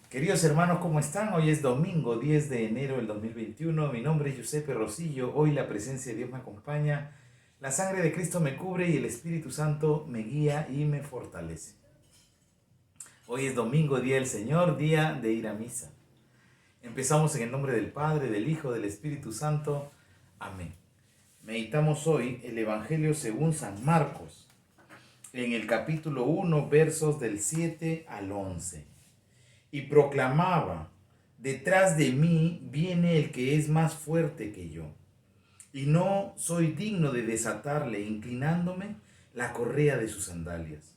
Queridos hermanos, ¿cómo están? Hoy es domingo 10 de enero del 2021. Mi nombre es Giuseppe Rosillo. Hoy la presencia de Dios me acompaña. La sangre de Cristo me cubre y el Espíritu Santo me guía y me fortalece. Hoy es domingo, día del Señor, día de ir a misa. Empezamos en el nombre del Padre, del Hijo, del Espíritu Santo. Amén. Meditamos hoy el Evangelio según San Marcos, en el capítulo 1, versos del 7 al 11. Y proclamaba: detrás de mí viene el que es más fuerte que yo, y no soy digno de desatarle, inclinándome, la correa de sus sandalias.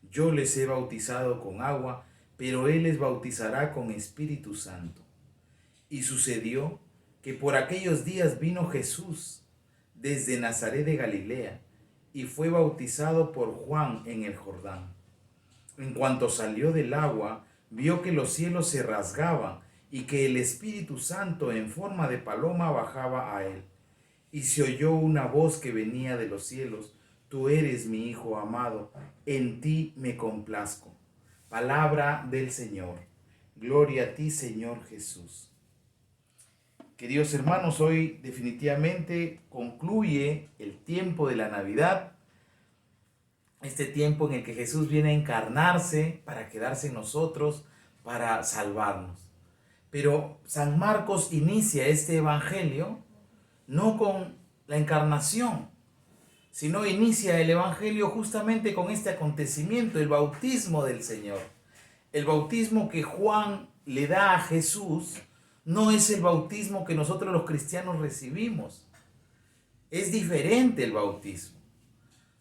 Yo les he bautizado con agua, pero él les bautizará con Espíritu Santo. Y sucedió que por aquellos días vino Jesús desde Nazaret de Galilea, y fue bautizado por Juan en el Jordán. En cuanto salió del agua, vio que los cielos se rasgaban y que el Espíritu Santo en forma de paloma bajaba a él. Y se oyó una voz que venía de los cielos: Tú eres mi Hijo amado, en ti me complazco. Palabra del Señor. Gloria a ti, Señor Jesús. Queridos hermanos, hoy definitivamente concluye el tiempo de la Navidad. Este tiempo en el que Jesús viene a encarnarse para quedarse en nosotros, para salvarnos. Pero San Marcos inicia este evangelio no con la encarnación, sino inicia el evangelio justamente con este acontecimiento, el bautismo del Señor. El bautismo que Juan le da a Jesús no es el bautismo que nosotros los cristianos recibimos. Es diferente el bautismo.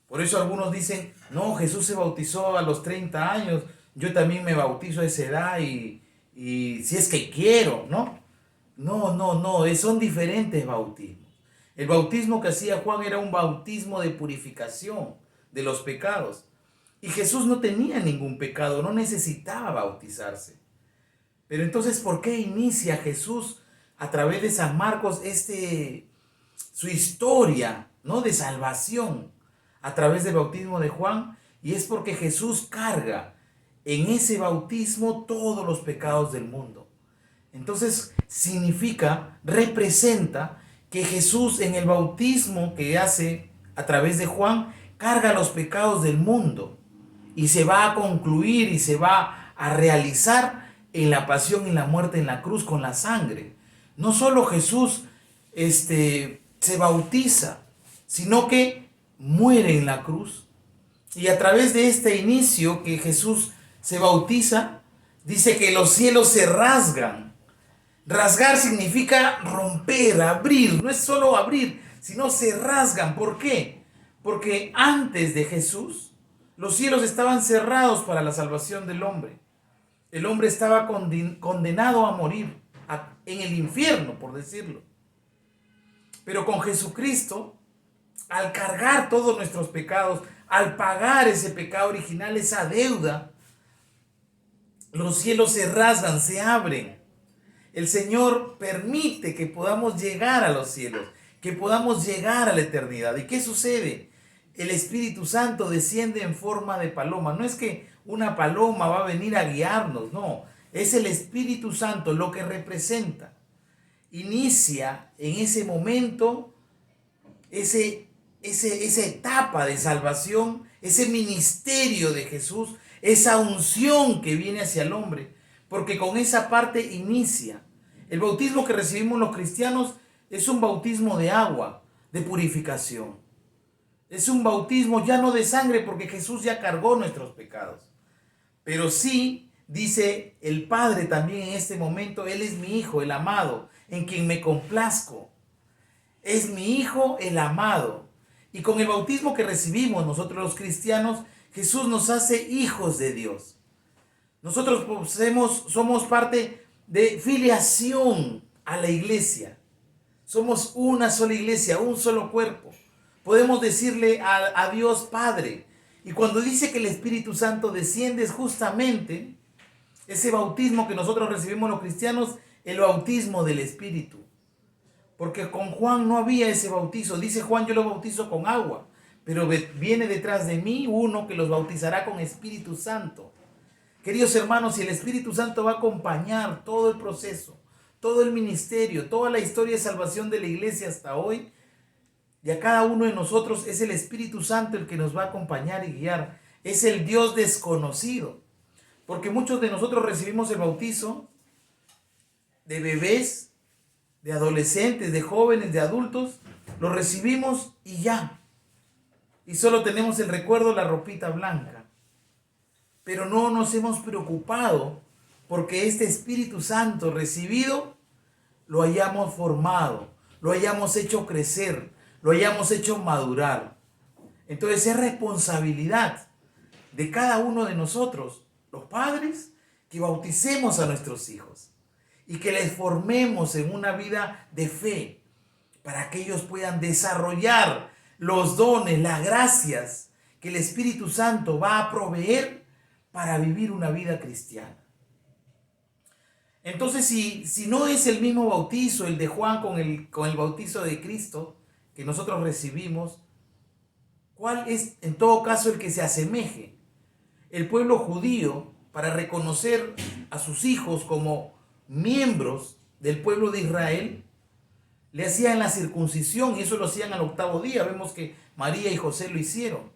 Por eso algunos dicen: no, Jesús se bautizó a los 30 años, yo también me bautizo a esa edad y si es que quiero, ¿no? No, son diferentes bautismos. El bautismo que hacía Juan era un bautismo de purificación de los pecados. Y Jesús no tenía ningún pecado, no necesitaba bautizarse. Pero entonces, ¿por qué inicia Jesús a través de San Marcos su historia, ¿no?, de salvación a través del bautismo de Juan? Y es porque Jesús carga en ese bautismo todos los pecados del mundo. Entonces significa, representa que Jesús en el bautismo que hace a través de Juan carga los pecados del mundo y se va a concluir y se va a realizar en la pasión y la muerte en la cruz con la sangre. No solo Jesús se bautiza, sino que muere en la cruz. Y a través de este inicio que Jesús se bautiza, dice que los cielos se rasgan. Rasgar significa romper, abrir. No es solo abrir, sino se rasgan. ¿Por qué? Porque antes de Jesús, los cielos estaban cerrados para la salvación del hombre. El hombre estaba condenado a morir en el infierno, por decirlo. Pero con Jesucristo, al cargar todos nuestros pecados, al pagar ese pecado original, esa deuda, los cielos se rasgan, se abren. El Señor permite que podamos llegar a los cielos, que podamos llegar a la eternidad. ¿Y qué sucede? El Espíritu Santo desciende en forma de paloma. No es que una paloma va a venir a guiarnos, no. Es el Espíritu Santo lo que representa. Inicia en ese momento esa etapa de salvación, ese ministerio de Jesús, esa unción que viene hacia el hombre, porque con esa parte inicia. El bautismo que recibimos los cristianos es un bautismo de agua, de purificación. Es un bautismo ya no de sangre, porque Jesús ya cargó nuestros pecados. Pero sí, dice el Padre también en este momento: Él es mi Hijo, el amado, en quien me complazco. Es mi Hijo, el amado. Y con el bautismo que recibimos nosotros los cristianos, Jesús nos hace hijos de Dios. Nosotros somos parte de filiación a la iglesia. Somos una sola iglesia, un solo cuerpo. Podemos decirle a Dios Padre. Y cuando dice que el Espíritu Santo desciende, es justamente ese bautismo que nosotros recibimos los cristianos, el bautismo del Espíritu. Porque con Juan no había ese bautizo. Dice Juan: yo lo bautizo con agua, pero viene detrás de mí uno que los bautizará con Espíritu Santo. Queridos hermanos, y el Espíritu Santo va a acompañar todo el proceso, todo el ministerio, toda la historia de salvación de la iglesia hasta hoy. Y a cada uno de nosotros es el Espíritu Santo el que nos va a acompañar y guiar. Es el Dios desconocido. Porque muchos de nosotros recibimos el bautizo de bebés, de adolescentes, de jóvenes, de adultos. Lo recibimos y ya. Y solo tenemos el recuerdo, la ropita blanca. Pero no nos hemos preocupado porque este Espíritu Santo recibido lo hayamos formado, lo hayamos hecho crecer, lo hayamos hecho madurar. Entonces es responsabilidad de cada uno de nosotros, los padres, que bauticemos a nuestros hijos y que les formemos en una vida de fe para que ellos puedan desarrollar los dones, las gracias que el Espíritu Santo va a proveer para vivir una vida cristiana. Entonces, si no es el mismo bautizo, el de Juan con el bautizo de Cristo que nosotros recibimos, ¿cuál es en todo caso el que se asemeje? El pueblo judío, para reconocer a sus hijos como miembros del pueblo de Israel, le hacían la circuncisión y eso lo hacían al 8º día. Vemos que María y José lo hicieron.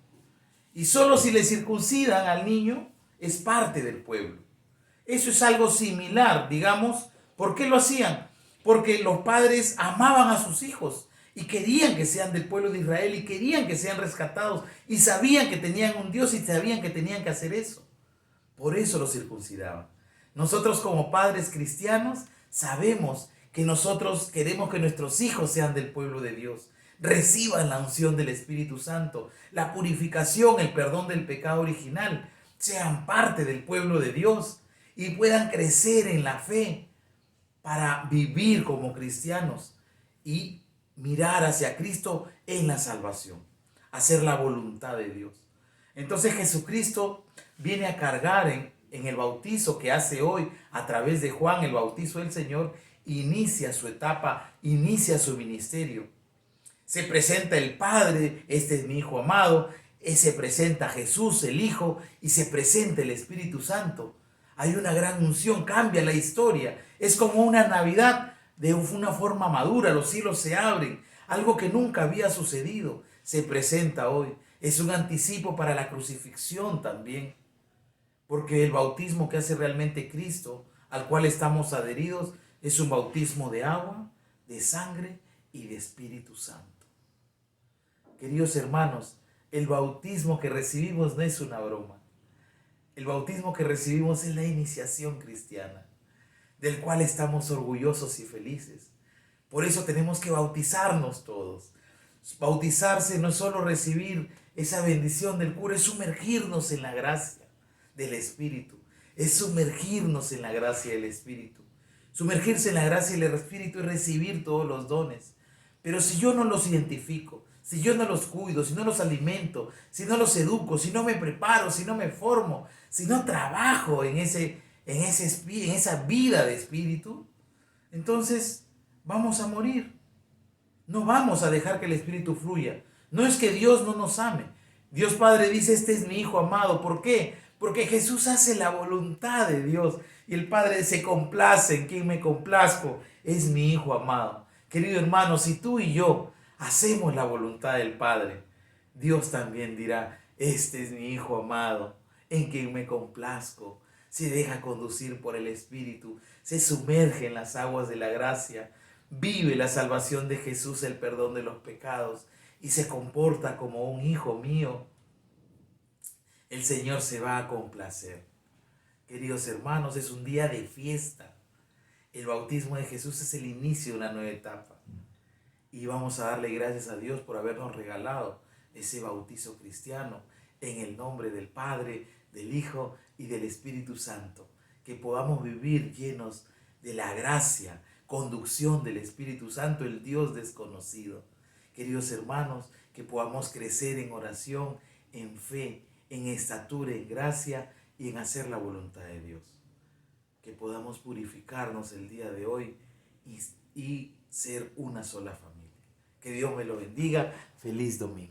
Y solo si le circuncidan al niño, es parte del pueblo. Eso es algo similar, digamos. ¿Por qué lo hacían? Porque los padres amaban a sus hijos y querían que sean del pueblo de Israel y querían que sean rescatados y sabían que tenían un Dios y sabían que tenían que hacer eso. Por eso los circuncidaban. Nosotros como padres cristianos sabemos que nosotros queremos que nuestros hijos sean del pueblo de Dios, reciban la unción del Espíritu Santo, la purificación, el perdón del pecado original, sean parte del pueblo de Dios y puedan crecer en la fe para vivir como cristianos y mirar hacia Cristo en la salvación, hacer la voluntad de Dios. Entonces Jesucristo viene a cargar en el bautizo que hace hoy a través de Juan, el bautizo del Señor, inicia su etapa, inicia su ministerio. Se presenta el Padre, este es mi Hijo amado, se presenta Jesús, el Hijo, y se presenta el Espíritu Santo. Hay una gran unción, cambia la historia. Es como una Navidad de una forma madura, los cielos se abren, algo que nunca había sucedido, se presenta hoy. Es un anticipo para la crucifixión también, porque el bautismo que hace realmente Cristo, al cual estamos adheridos, es un bautismo de agua, de sangre y de Espíritu Santo. Queridos hermanos, el bautismo que recibimos no es una broma. El bautismo que recibimos es la iniciación cristiana, del cual estamos orgullosos y felices. Por eso tenemos que bautizarnos todos. Bautizarse no es solo recibir esa bendición del cura, es sumergirnos en la gracia del Espíritu. Es sumergirnos en la gracia del Espíritu. Sumergirse en la gracia del Espíritu es recibir todos los dones. Pero si yo no los identifico, si yo no los cuido, si no los alimento, si no los educo, si no me preparo, si no me formo, si no trabajo en esa vida de espíritu, entonces vamos a morir. No vamos a dejar que el Espíritu fluya. No es que Dios no nos ame. Dios Padre dice, este es mi Hijo amado. ¿Por qué? Porque Jesús hace la voluntad de Dios. Y el Padre se complace en quien me complazco. Es mi Hijo amado. Querido hermano, si tú y yo hacemos la voluntad del Padre, Dios también dirá, este es mi Hijo amado, en quien me complazco. Se deja conducir por el Espíritu, se sumerge en las aguas de la gracia, vive la salvación de Jesús, el perdón de los pecados, y se comporta como un hijo mío. El Señor se va a complacer. Queridos hermanos, es un día de fiesta. El bautismo de Jesús es el inicio de una nueva etapa. Y vamos a darle gracias a Dios por habernos regalado ese bautizo cristiano en el nombre del Padre, del Hijo y del Espíritu Santo. Que podamos vivir llenos de la gracia, conducción del Espíritu Santo, el Dios desconocido. Queridos hermanos, que podamos crecer en oración, en fe, en estatura, en gracia y en hacer la voluntad de Dios. Que podamos purificarnos el día de hoy y ser una sola familia. Que Dios me lo bendiga. Feliz domingo.